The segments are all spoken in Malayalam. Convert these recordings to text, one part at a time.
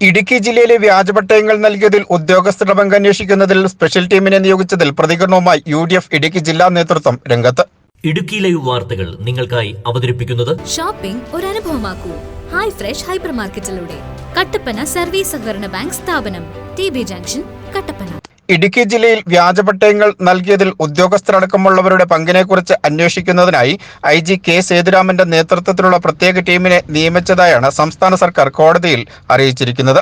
ഇടുക്കി ജില്ലയിലെ വ്യാജപട്ടയങ്ങൾ നൽകിയതിൽ ഉദ്യോഗസ്ഥരുടെ പങ്ക് അന്വേഷിക്കുന്നതിൽ സ്പെഷ്യൽ ടീമിനെ നിയോഗിച്ചതിൽ പ്രതികരണവുമായി UDF ഇടുക്കി ജില്ലാ നേതൃത്വം രംഗത്ത്. ഇടുക്കി ലൈവ് വാർത്തകൾ നിങ്ങൾക്കായി അവതരിപ്പിക്കുന്നത് ഷോപ്പിംഗ് ഒരു അനുഭവമാക്കൂ. ഹൈ ഫ്രഷ് ഹൈപ്പർ മാർക്കറ്റിലൂടെ കട്ടപ്പന സർവീസ് സഹകരണ ബാങ്ക് സ്ഥാപനം, TB ജംഗ്ഷൻ, കട്ടപ്പന. ഇടുക്കി ജില്ലയിൽ വ്യാജപട്ടയങ്ങൾ നൽകിയതിൽ ഉദ്യോഗസ്ഥരടക്കമുള്ളവരുടെ പങ്കിനെക്കുറിച്ച് അന്വേഷിക്കുന്നതിനായി IG K. സേതുരാമന്റെ നേതൃത്വത്തിലുള്ള പ്രത്യേക ടീമിനെ നിയമിച്ചതായാണ് സംസ്ഥാന സർക്കാർ കോടതിയിൽ അറിയിച്ചിരിക്കുന്നത്.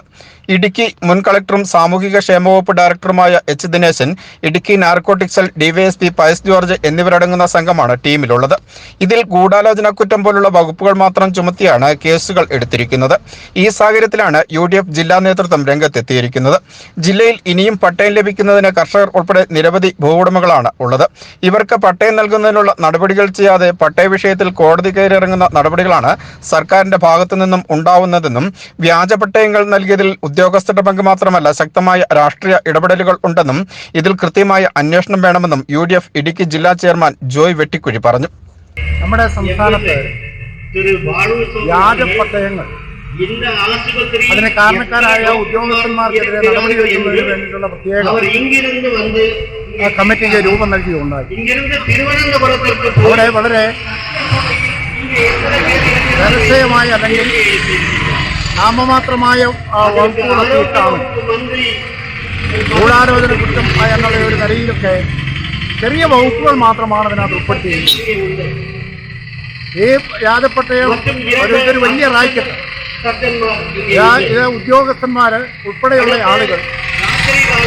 ഇടുക്കി മുൻ കളക്ടറും സാമൂഹിക ക്ഷേമവകുപ്പ് ഡയറക്ടറുമായ H. Dineshan, Idukki narcotic cell DYSP Pius George എന്നിവരടങ്ങുന്ന സംഘമാണ് ടീമിലുള്ളത്. ഇതിൽ ഗൂഢാലോചന കുറ്റം പോലുള്ള വകുപ്പുകൾ മാത്രം ചുമത്തിയാണ് കേസുകൾ എടുത്തിരിക്കുന്നത്. ഈ സാഹചര്യത്തിലാണ് UDF ജില്ലാ നേതൃത്വം രംഗത്തെത്തിയിരിക്കുന്നത്. ജില്ലയിൽ ഇനിയും പട്ടയം ലഭിക്കുന്നതിന് കർഷകർ ഉൾപ്പെടെ നിരവധി ഭൂവുടമകളാണ് ഉള്ളത്. ഇവർക്ക് പട്ടയം നൽകുന്നതിനുള്ള നടപടികൾ ചെയ്യാതെ പട്ടയ വിഷയത്തിൽ കോടതി കയറിയിറങ്ങുന്ന നടപടികളാണ് സർക്കാരിന്റെ ഭാഗത്തു നിന്നും ഉണ്ടാവുന്നതെന്നും വ്യാജപട്ടയങ്ങൾ നൽകിയതിൽ ഉദ്യോഗസ്ഥരുടെ പങ്ക് മാത്രമല്ല ശക്തമായ രാഷ്ട്രീയ ഇടപെടലുകൾ ഉണ്ടെന്നും ഇതിൽ കൃത്യമായ അന്വേഷണം വേണമെന്നും UDF ഇടുക്കി ജില്ലാ ചെയർമാൻ ജോയ് വെട്ടിക്കുഴി പറഞ്ഞു. നമ്മുടെ സംസ്ഥാനത്ത് വ്യാജപട്ടയങ്ങൾ അതിന് കാരണക്കാരായ ഉദ്യോഗസ്ഥന്മാർക്കെതിരെ നടപടിയെടുക്കുന്നതിന് വേണ്ടിയിട്ടുള്ള പ്രത്യേക കമ്മിറ്റിക്ക് രൂപം നൽകിയുണ്ടായി. അവിടെ വളരെ രഹസ്യമായ അല്ലെങ്കിൽ നാമമാത്രമായ വകുപ്പുകളൊക്കെ ഇട്ടാണ് ഗൂഢാലോചന കുറ്റം എന്നുള്ള ഒരു നിലയിലൊക്കെ ചെറിയ വകുപ്പുകൾ മാത്രമാണ് അതിനകത്ത് ഉൾപ്പെടുത്തിയിരിക്കുന്നത്. ഈ വ്യാജപട്ടയം ഒരു വലിയ റാക്കറ്റ്, ഉദ്യോഗസ്ഥന്മാർ ഉൾപ്പെടെയുള്ള ആളുകൾ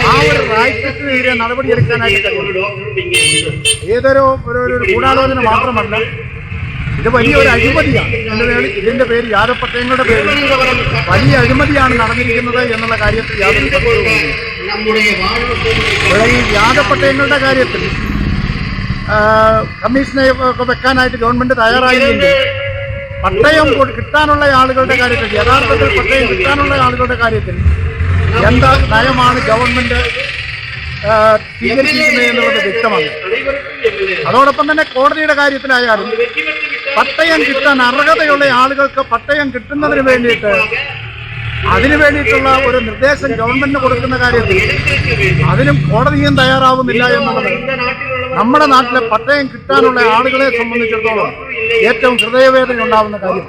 ആ ഒരു റാക്കറ്റിനെതിരെ നടപടിയെടുക്കാനായിട്ട് ഏതൊരു ഗൂഢാലോചന മാത്രമല്ല, ഇത് വലിയൊരു അഴിമതിയാണ്. ഇതിന്റെ പേര് വ്യാജപട്ടയങ്ങളുടെ പേരിൽ വലിയ അഴിമതിയാണ് നടന്നിരിക്കുന്നത് എന്നുള്ള കാര്യത്തിൽ യാതൊരു സംശയവുമില്ല. ഈ വ്യാജപട്ടയങ്ങളുടെ കാര്യത്തിൽ കമ്മീഷനെ വെക്കാനായിട്ട് ഗവൺമെന്റ് തയ്യാറായില്ലെങ്കിൽ പട്ടയം കിട്ടാനുള്ള ആളുകളുടെ കാര്യത്തിൽ, യഥാർത്ഥത്തിൽ പട്ടയം കിട്ടാനുള്ള ആളുകളുടെ കാര്യത്തിൽ എന്താ നയമാണ് ഗവൺമെന്റ് സ്വീകരിച്ചിരിക്കുന്നത് എന്നുള്ളത് വ്യക്തമാണ്. അതോടൊപ്പം തന്നെ കോടതിയുടെ കാര്യത്തിലായാലും പട്ടയം കിട്ടാൻ അർഹതയുള്ള ആളുകൾക്ക് പട്ടയം കിട്ടുന്നതിന് വേണ്ടിയിട്ട് അതിനു വേണ്ടിയിട്ടുള്ള ഒരു നിർദ്ദേശം ഗവൺമെന്റിന് കൊടുക്കുന്ന കാര്യത്തിൽ അതിനും കോടതിയും തയ്യാറാവുന്നില്ല എന്നുള്ളത് നമ്മുടെ നാട്ടിലെ പട്ടയം കിട്ടാനുള്ള ആളുകളെ സംബന്ധിച്ചിടത്തോളം ഏറ്റവും ഹൃദയവേദന ഉണ്ടാവുന്ന കാര്യം.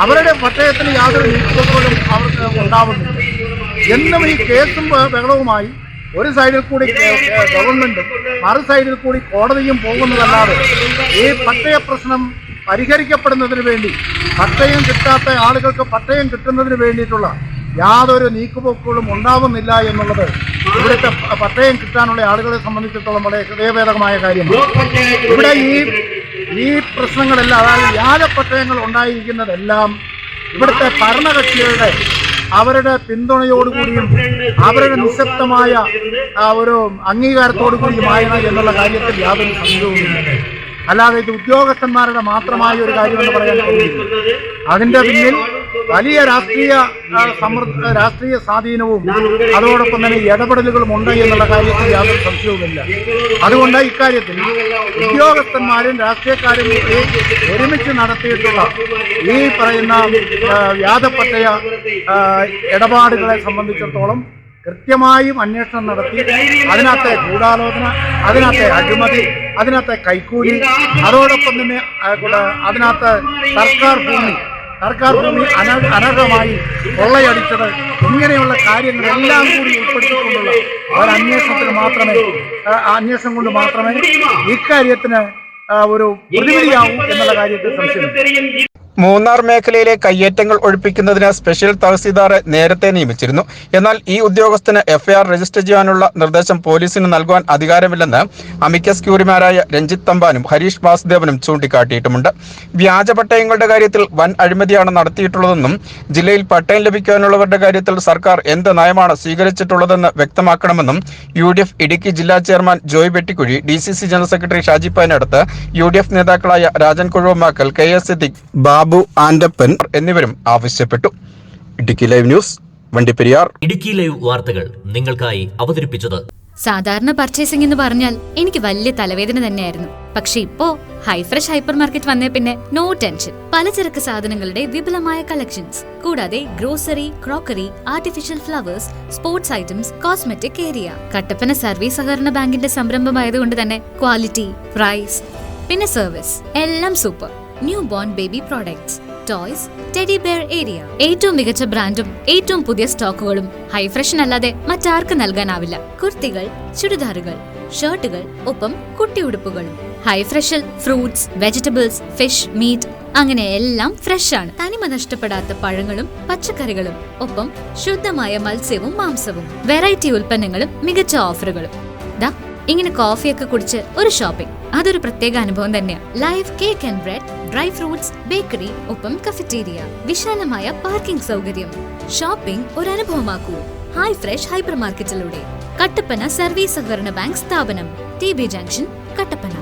അവരുടെ പട്ടയത്തിന് യാതൊരു നീക്കപ്പോഴും അവർക്ക് ഉണ്ടാവുന്നില്ല. എന്നും ഈ കേസും ബഹളവുമായി ഒരു സൈഡിൽ കൂടി ഗവൺമെന്റും മറു സൈഡിൽ കൂടി കോടതിയും പോകുന്നതല്ലാതെ ഈ പട്ടയ പ്രശ്നം പരിഹരിക്കപ്പെടുന്നതിന് വേണ്ടി, പട്ടയം കിട്ടാത്ത ആളുകൾക്ക് പട്ടയം കിട്ടുന്നതിന് വേണ്ടിയിട്ടുള്ള യാതൊരു നീക്കുപോക്കുകളും ഉണ്ടാവുന്നില്ല എന്നുള്ളത് ഇവിടുത്തെ പട്ടയം കിട്ടാനുള്ള ആളുകളെ സംബന്ധിച്ചിടത്തോളം വളരെ ഹൃദയഭേദകമായ കാര്യമാണ്. ഇവിടെ ഈ പ്രശ്നങ്ങളെല്ലാം, അതായത് വ്യാജപട്ടയങ്ങൾ ഉണ്ടായിരിക്കുന്നതെല്ലാം ഇവിടുത്തെ ഭരണകക്ഷികളുടെ അവരുടെ പിന്തുണയോടുകൂടിയും അവരുടെ നിശബ്ദമായ ഒരു അംഗീകാരത്തോടു കൂടിയുമായാണ് എന്നുള്ള കാര്യത്തിൽ യാതൊരു സംശയവുമില്ല. അല്ലാതെ ഇത് ഉദ്യോഗസ്ഥന്മാരുടെ മാത്രമായ ഒരു കാര്യമെന്ന് പറയാൻ കഴിയില്ല. അതിന്റെ പിന്നിൽ വലിയ രാഷ്ട്രീയ സ്വാധീനവും അതോടൊപ്പം തന്നെ ഇടപെടലുകളും ഉണ്ട് എന്നുള്ള കാര്യത്തിൽ യാതൊരു സംശയവുമില്ല. അതുകൊണ്ട് ഇക്കാര്യത്തിൽ ഉദ്യോഗസ്ഥന്മാരും രാഷ്ട്രീയക്കാരും ഒരുമിച്ച് നടത്തിയിട്ടുള്ള ഈ പറയുന്ന വ്യാജപട്ടയ ഇടപാടുകളെ സംബന്ധിച്ചിടത്തോളം കൃത്യമായും അന്വേഷണം നടത്തി അതിനകത്തെ ഗൂഢാലോചന, അതിനകത്തെ അഴിമതി, അതിനകത്തെ കൈക്കൂലി, അതോടൊപ്പം തന്നെ അതിനകത്ത് സർക്കാർ ഭൂമി അനർഹമായി കൊള്ളയടിച്ചത്, ഇങ്ങനെയുള്ള കാര്യങ്ങളെല്ലാം കൂടി ഉൾപ്പെടുത്തിക്കൊണ്ടുള്ള ഒരു അന്വേഷണം കൊണ്ട് മാത്രമേ ഇക്കാര്യത്തിന് ഒരു പ്രതിവിധിയാവൂ എന്നുള്ള കാര്യത്തിൽ സംശയമില്ല. മൂന്നാർ മേഖലയിലെ കയ്യേറ്റങ്ങൾ ഒഴിപ്പിക്കുന്നതിന് സ്പെഷ്യൽ തഹസീൽദാറെ നേരത്തെ നിയമിച്ചിരുന്നു. എന്നാൽ ഈ ഉദ്യോഗസ്ഥന് FIR രജിസ്റ്റർ ചെയ്യാനുള്ള നിർദ്ദേശം പോലീസിന് നൽകുവാൻ അധികാരമില്ലെന്ന് അമിക്കസ് ക്യൂറിമാരായ രഞ്ജിത്ത് തമ്പാനും ഹരീഷ് വാസുദേവനും ചൂണ്ടിക്കാട്ടിയിട്ടുമുണ്ട്. വ്യാജപട്ടയങ്ങളുടെ കാര്യത്തിൽ വൻ അഴിമതിയാണ് നടത്തിയിട്ടുള്ളതെന്നും ജില്ലയിൽ പട്ടയം ലഭിക്കാനുള്ളവരുടെ കാര്യത്തിൽ സർക്കാർ എന്ത് നയമാണ് സ്വീകരിച്ചിട്ടുള്ളതെന്ന് വ്യക്തമാക്കണമെന്നും UDF ഇടുക്കി ജില്ലാ chairman Joy Vettikuzhi, DCC general secretary Shaji Painadathu, UDF നേതാക്കളായ രാജൻ കുഴുവമാക്കൽ, KS സിദ്ദിഖ്, ബാബു ആൻഡപ്പൻ എന്നിവരും ആവശ്യപ്പെട്ടു. Idukki live news, Vandiperiyar. Idukki live വാർത്തകൾ നിങ്ങൾക്കായി അവതരിപ്പിച്ചത് സാധാരണ പർച്ചേസിംഗ് എന്ന് പറഞ്ഞാൽ എനിക്ക് വലിയ തലവേദന തന്നെയായിരുന്നു. പക്ഷെ ഇപ്പോ ഹൈ ഫ്രഷ് ഹൈപ്പർ മാർക്കറ്റ് വന്നേ പിന്നെ നോ ടെൻഷൻ. പലചരക്ക് സാധനങ്ങളുടെ വിപുലമായ കളക്ഷൻസ്, കൂടാതെ grocery, crockery, artificial flowers, sports items, cosmetic area. Kattappana service സഹകരണ ബാങ്കിന്റെ സംരംഭമായതുകൊണ്ട് തന്നെ ക്വാളിറ്റി, പ്രൈസ്, പിന്നെ സർവീസ് എല്ലാം super. New born baby products, toys, teddy bear area. ഏറ്റവും മികച്ച ബ്രാൻഡും ഏറ്റവും പുതിയ സ്റ്റോക്കുകളും ഹൈ ഫ്രഷിനല്ലാതെ മറ്റാർക്ക് നൽകാനാവില്ല. കുർത്തികൾ, ചുരിദാറുകൾ, ഷർട്ടുകൾ, ഒപ്പം കുട്ടിയുടുപ്പുകളും. ഹൈ ഫ്രഷിൽ ഫ്രൂട്ട്സ്, വെജിറ്റബിൾസ്, ഫിഷ്, മീറ്റ്, അങ്ങനെ എല്ലാം ഫ്രഷ് ആണ്. തനിമ നഷ്ടപ്പെടാത്ത പഴങ്ങളും പച്ചക്കറികളും, ഒപ്പം ശുദ്ധമായ മത്സ്യവും മാംസവും. വെറൈറ്റി ഉൽപ്പന്നങ്ങളും മികച്ച ഓഫറുകളും. ദാ ഇങ്ങനെ കോഫിയൊക്കെ കുടിച്ച് ഒരു ഷോപ്പിംഗ്, അതൊരു പ്രത്യേക അനുഭവം തന്നെയാണ്. Live cake and bread, dry fruits, bakery, ഒപ്പം കഫറ്റീരിയ, വിശാലമായ പാർക്കിംഗ് സൗകര്യം. ഷോപ്പിംഗ് ഒരു അനുഭവമാക്കൂ ഹൈ ഫ്രഷ് ഹൈപ്പർ മാർക്കറ്റിലൂടെ. കട്ടപ്പന സർവീസ് സഹകരണ ബാങ്ക് സ്ഥാപനം, TB ജംഗ്ഷൻ, കട്ടപ്പന.